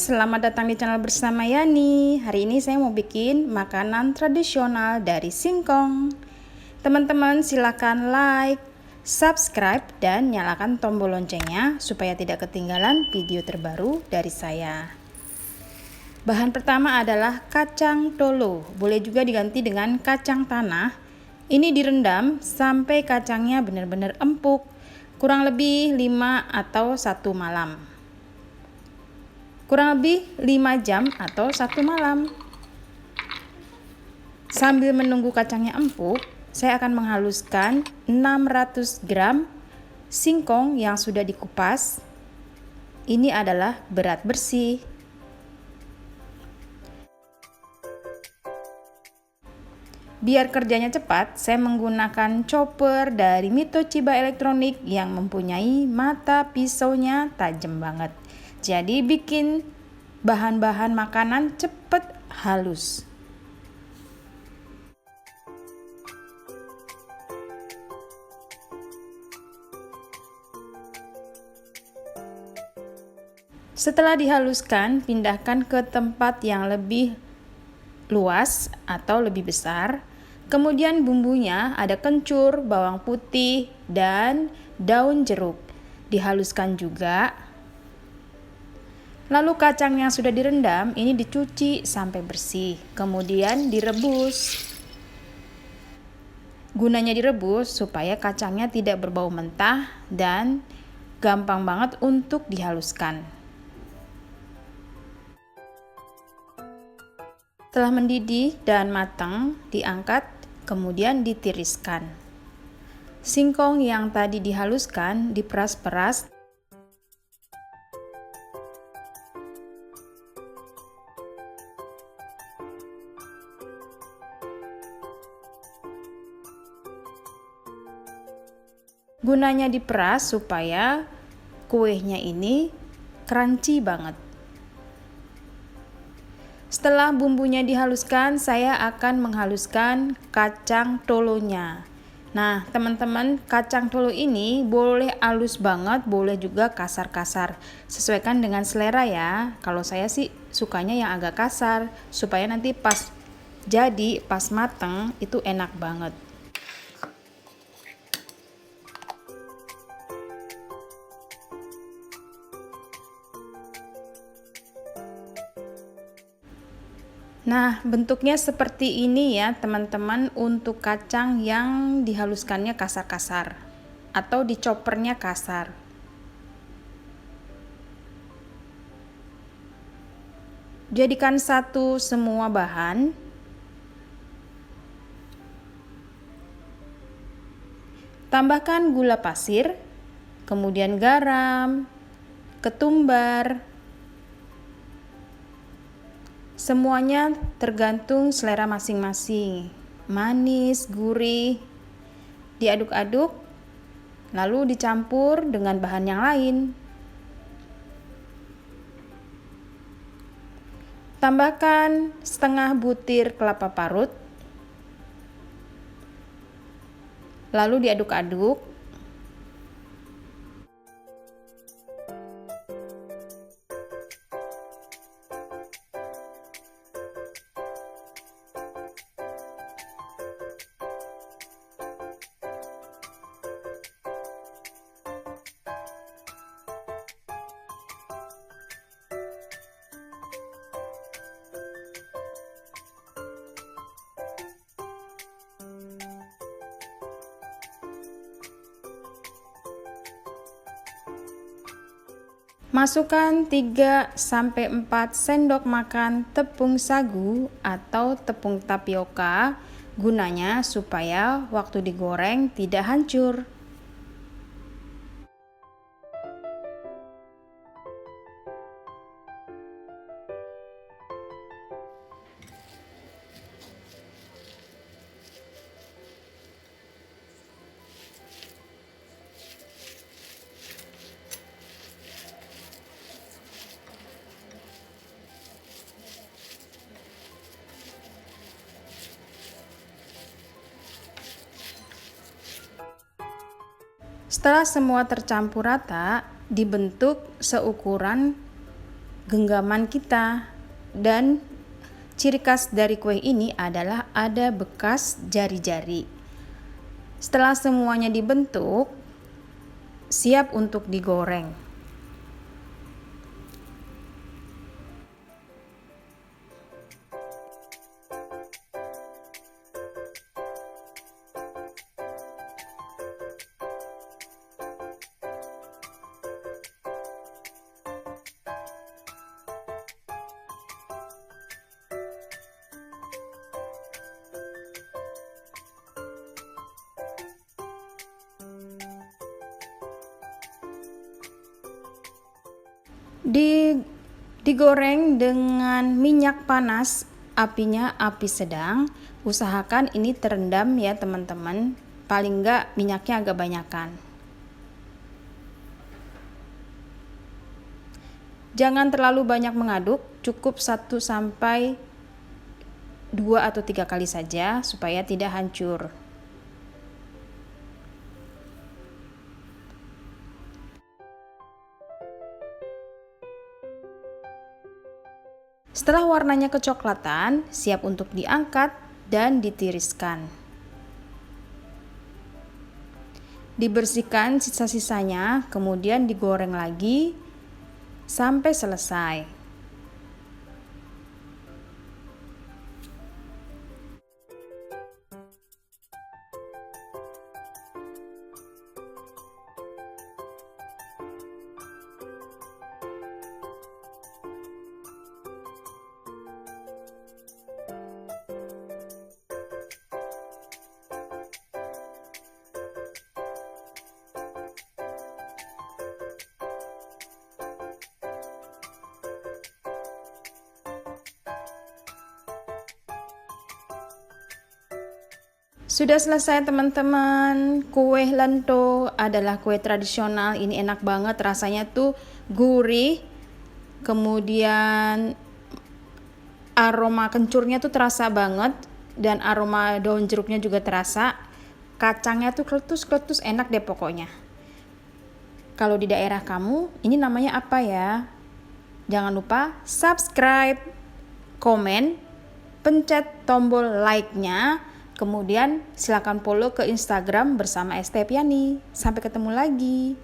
selamat datang di channel bersama Yani. Hari ini saya mau bikin makanan tradisional dari singkong. Teman-teman silakan like, subscribe, dan nyalakan tombol loncengnya supaya tidak ketinggalan video terbaru dari saya. Bahan pertama adalah kacang tolo, boleh juga diganti dengan kacang tanah. Ini direndam sampai kacangnya benar-benar empuk, kurang lebih 5 atau 1 malam. Kurang lebih 5 jam atau 1 malam. Sambil menunggu kacangnya empuk, saya akan menghaluskan 600 gram singkong yang sudah dikupas. Ini adalah berat bersih. Biar kerjanya cepat, saya menggunakan chopper dari Mito Chiba Elektronik yang mempunyai mata pisaunya tajam banget. Jadi bikin bahan-bahan makanan cepet halus. Setelah dihaluskan, pindahkan ke tempat yang lebih luas atau lebih besar. Kemudian bumbunya ada kencur, bawang putih, dan daun jeruk. Dihaluskan juga. Lalu kacang yang sudah direndam ini dicuci sampai bersih, kemudian direbus. Gunanya direbus supaya kacangnya tidak berbau mentah dan gampang banget untuk dihaluskan. Setelah mendidih dan matang, diangkat, kemudian ditiriskan. Singkong yang tadi dihaluskan diperas-peras. Gunanya diperas supaya kuenya ini crunchy banget. Setelah bumbunya dihaluskan, saya akan menghaluskan kacang tolonya. Nah, teman-teman, kacang tolo ini boleh halus banget, boleh juga kasar-kasar. Sesuaikan dengan selera ya. Kalau saya sih sukanya yang agak kasar, supaya nanti pas mateng itu enak banget. Nah, bentuknya seperti ini ya teman-teman untuk kacang yang dihaluskannya kasar-kasar atau dicopernya kasar. Jadikan satu semua bahan. Tambahkan gula pasir, kemudian garam, ketumbar. Semuanya tergantung selera masing-masing. Manis, gurih. Diaduk-aduk, lalu dicampur dengan bahan yang lain. Tambahkan setengah butir kelapa parut. Lalu diaduk-aduk. Masukkan 3-4 sendok makan tepung sagu atau tepung tapioka, gunanya supaya waktu digoreng tidak hancur. Setelah semua tercampur rata, dibentuk seukuran genggaman kita. Dan ciri khas dari kue ini adalah ada bekas jari-jari. Setelah semuanya dibentuk, siap untuk digoreng. Digoreng dengan minyak panas, apinya api sedang. Usahakan ini terendam ya teman-teman, paling enggak minyaknya agak banyakan. Jangan terlalu banyak mengaduk, cukup 1 sampai 2 atau 3 kali saja supaya tidak hancur. Setelah warnanya kecoklatan, siap untuk diangkat dan ditiriskan. Dibersihkan sisa-sisanya, kemudian digoreng lagi sampai selesai. Sudah selesai teman-teman. Kue lento adalah kue tradisional. Ini enak banget, rasanya tuh gurih. Kemudian aroma kencurnya tuh terasa banget, dan aroma daun jeruknya juga terasa. Kacangnya tuh kletus-kletus, enak deh pokoknya. Kalau di daerah kamu, ini namanya apa ya? Jangan lupa subscribe, komen, pencet tombol like-nya. Kemudian silakan follow ke Instagram bersama Estepiani. Sampai ketemu lagi.